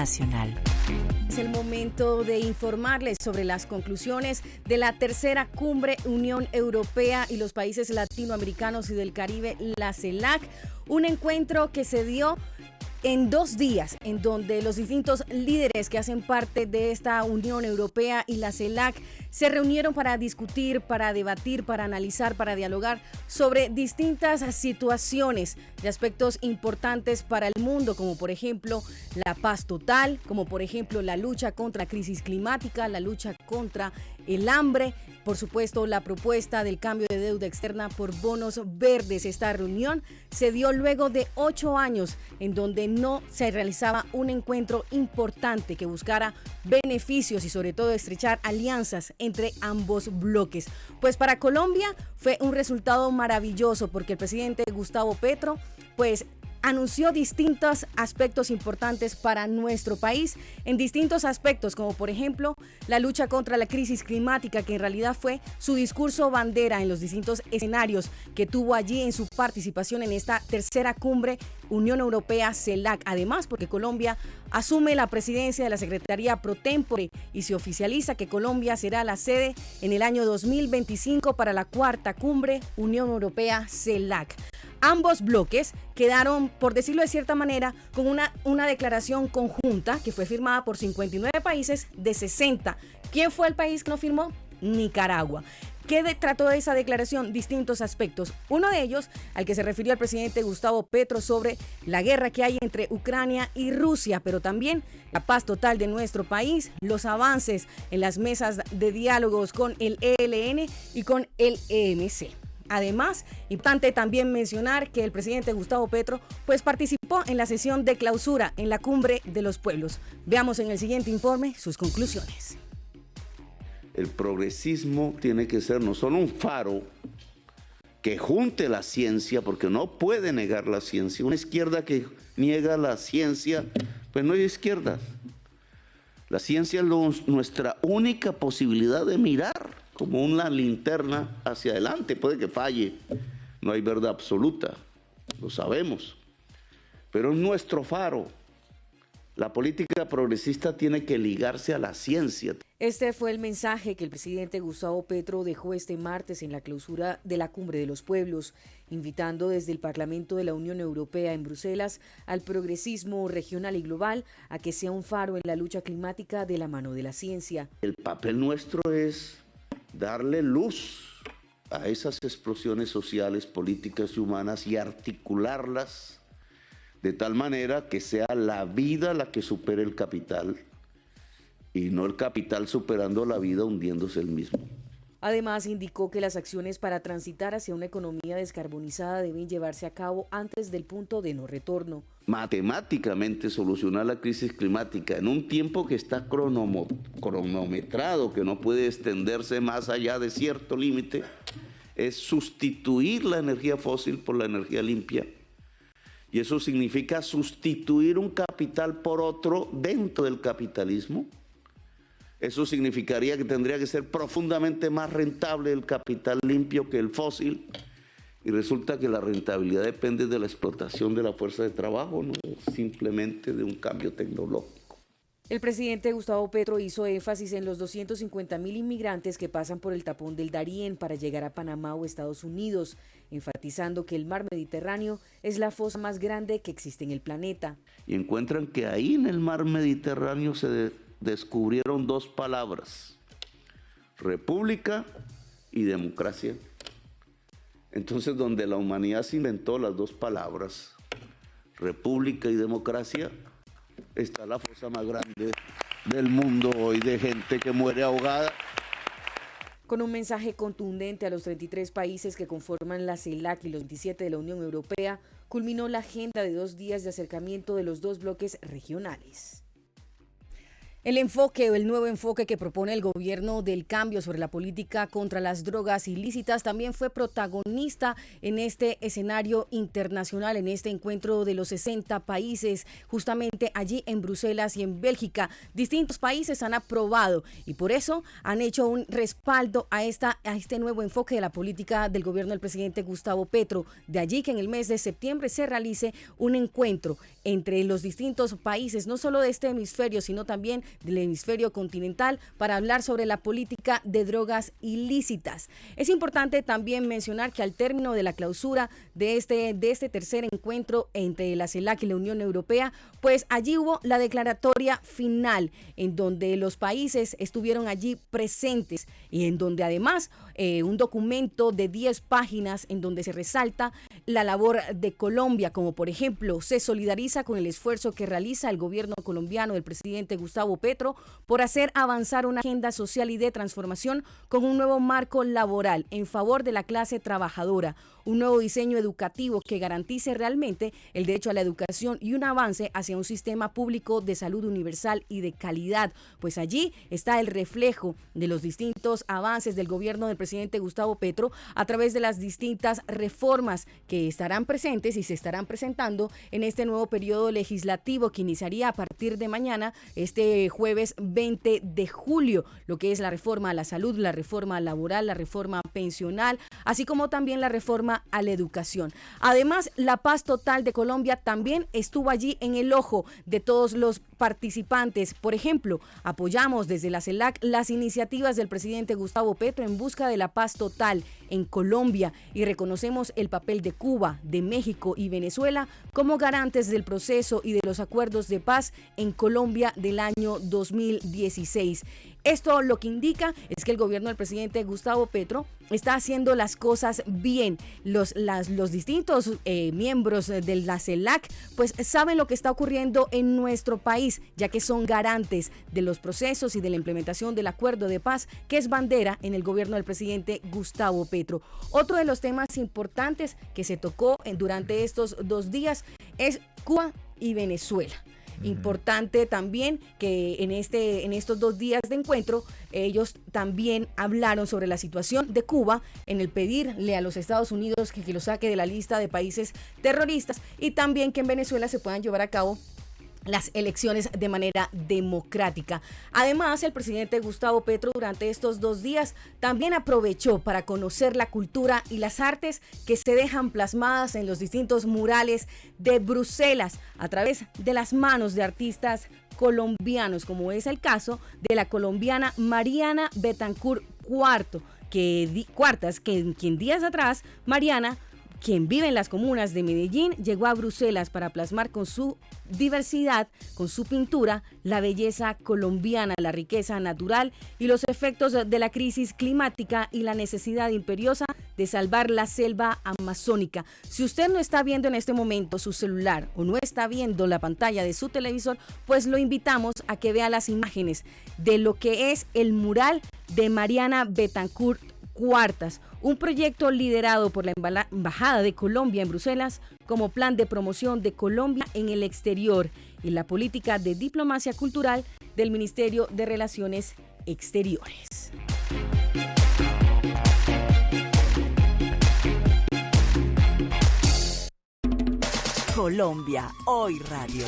internacional. Es el momento de informarles sobre las conclusiones de la tercera cumbre Unión Europea y los países latinoamericanos y del Caribe, la CELAC, un encuentro que se dio en 2 días, en donde los distintos líderes que hacen parte de esta Unión Europea y la CELAC se reunieron para discutir, para debatir, para analizar, para dialogar sobre distintas situaciones de aspectos importantes para el mundo, como por ejemplo la paz total, como por ejemplo la lucha contra la crisis climática, la lucha contra el hambre, por supuesto la propuesta del cambio de deuda externa por bonos verdes. Esta reunión se dio luego de 8 años en donde no se realizaba un encuentro importante que buscara beneficios y sobre todo estrechar alianzas entre ambos bloques. Pues para Colombia fue un resultado maravilloso porque el presidente Gustavo Petro anunció distintos aspectos importantes para nuestro país, en distintos aspectos, como por ejemplo la lucha contra la crisis climática, que en realidad fue su discurso bandera en los distintos escenarios que tuvo allí en su participación en esta tercera cumbre Unión Europea-CELAC. Además, porque Colombia asume la presidencia de la Secretaría Pro Tempore y se oficializa que Colombia será la sede en el año 2025 para la cuarta cumbre Unión Europea-CELAC. Ambos bloques quedaron, por decirlo de cierta manera, con una declaración conjunta que fue firmada por 59 países de 60. ¿Quién fue el país que no firmó? Nicaragua. ¿Qué trató de esa declaración? Distintos aspectos. Uno de ellos, al que se refirió el presidente Gustavo Petro, sobre la guerra que hay entre Ucrania y Rusia, pero también la paz total de nuestro país, los avances en las mesas de diálogos con el ELN y con el EMC. Además, importante también mencionar que el presidente Gustavo Petro participó en la sesión de clausura en la Cumbre de los Pueblos. Veamos en el siguiente informe sus conclusiones. El progresismo tiene que ser no solo un faro que junte la ciencia, porque no puede negar la ciencia. Una izquierda que niega la ciencia, pues no hay izquierda. La ciencia es nuestra única posibilidad de mirar como una linterna hacia adelante. Puede que falle, no hay verdad absoluta, lo sabemos, pero es nuestro faro. La política progresista tiene que ligarse a la ciencia. Este fue el mensaje que el presidente Gustavo Petro dejó este martes en la clausura de la Cumbre de los Pueblos, invitando desde el Parlamento de la Unión Europea en Bruselas al progresismo regional y global a que sea un faro en la lucha climática de la mano de la ciencia. El papel nuestro es darle luz a esas explosiones sociales, políticas y humanas y articularlas de tal manera que sea la vida la que supere el capital y no el capital superando la vida hundiéndose el mismo. Además, indicó que las acciones para transitar hacia una economía descarbonizada deben llevarse a cabo antes del punto de no retorno. Matemáticamente solucionar la crisis climática en un tiempo que está cronometrado, que no puede extenderse más allá de cierto límite, es sustituir la energía fósil por la energía limpia. Y eso significa sustituir un capital por otro dentro del capitalismo. Eso significaría que tendría que ser profundamente más rentable el capital limpio que el fósil. Y resulta que la rentabilidad depende de la explotación de la fuerza de trabajo, no simplemente de un cambio tecnológico. El presidente Gustavo Petro hizo énfasis en los 250.000 inmigrantes que pasan por el tapón del Darién para llegar a Panamá o Estados Unidos, enfatizando que el mar Mediterráneo es la fosa más grande que existe en el planeta. Y encuentran que ahí en el mar Mediterráneo se descubrieron 2 palabras, república y democracia. Entonces, donde la humanidad se inventó las 2 palabras, república y democracia, está la fosa más grande del mundo hoy de gente que muere ahogada. Con un mensaje contundente a los 33 países que conforman la CELAC y los 27 de la Unión Europea, culminó la agenda de 2 días de acercamiento de los 2 bloques regionales. El nuevo enfoque que propone el gobierno del cambio sobre la política contra las drogas ilícitas también fue protagonista en este escenario internacional, en este encuentro de los 60 países, justamente allí en Bruselas y en Bélgica. Distintos países han aprobado y por eso han hecho un respaldo a este nuevo enfoque de la política del gobierno del presidente Gustavo Petro. De allí que en el mes de septiembre se realice un encuentro entre los distintos países, no solo de este hemisferio, sino también del hemisferio continental, para hablar sobre la política de drogas ilícitas. Es importante también mencionar que al término de la clausura de este tercer encuentro entre la CELAC y la Unión Europea, pues allí hubo la declaratoria final, en donde los países estuvieron allí presentes y en donde además un documento de 10 páginas en donde se resalta la labor de Colombia, como por ejemplo se solidariza con el esfuerzo que realiza el gobierno colombiano del presidente Gustavo Petro por hacer avanzar una agenda social y de transformación con un nuevo marco laboral en favor de la clase trabajadora, un nuevo diseño educativo que garantice realmente el derecho a la educación y un avance hacia un sistema público de salud universal y de calidad. Pues allí está el reflejo de los distintos avances del gobierno del presidente Gustavo Petro a través de las distintas reformas que estarán presentes y se estarán presentando en este nuevo periodo legislativo que iniciaría a partir de mañana, este jueves 20 de julio, lo que es la reforma a la salud, la reforma laboral, la reforma pensional, así como también la reforma a la educación. Además, la paz total de Colombia también estuvo allí en el ojo de todos los participantes. Por ejemplo, apoyamos desde la CELAC las iniciativas del presidente Gustavo Petro en busca de la paz total en Colombia y reconocemos el papel de Cuba, de México y Venezuela como garantes del proceso y de los acuerdos de paz en Colombia del año 2016. Esto lo que indica es que el gobierno del presidente Gustavo Petro está haciendo las cosas bien. Los distintos miembros de la CELAC pues saben lo que está ocurriendo en nuestro país, ya que son garantes de los procesos y de la implementación del acuerdo de paz que es bandera en el gobierno del presidente Gustavo Petro. Otro de los temas importantes que se tocó durante estos 2 días es Cuba y Venezuela. Importante también que en estos 2 días de encuentro ellos también hablaron sobre la situación de Cuba en el pedirle a los Estados Unidos que lo saque de la lista de países terroristas y también que en Venezuela se puedan llevar a cabo las elecciones de manera democrática. Además, el presidente Gustavo Petro durante estos 2 días también aprovechó para conocer la cultura y las artes que se dejan plasmadas en los distintos murales de Bruselas a través de las manos de artistas colombianos, como es el caso de la colombiana Mariana Betancourt Cuartas, quien días atrás Mariana, quien vive en las comunas de Medellín, llegó a Bruselas para plasmar con su diversidad, con su pintura, la belleza colombiana, la riqueza natural y los efectos de la crisis climática y la necesidad imperiosa de salvar la selva amazónica. Si usted no está viendo en este momento su celular o no está viendo la pantalla de su televisor, pues lo invitamos a que vea las imágenes de lo que es el mural de Mariana Betancourt Cuartas, un proyecto liderado por la Embajada de Colombia en Bruselas como plan de promoción de Colombia en el exterior y la política de diplomacia cultural del Ministerio de Relaciones Exteriores. Colombia Hoy Radio.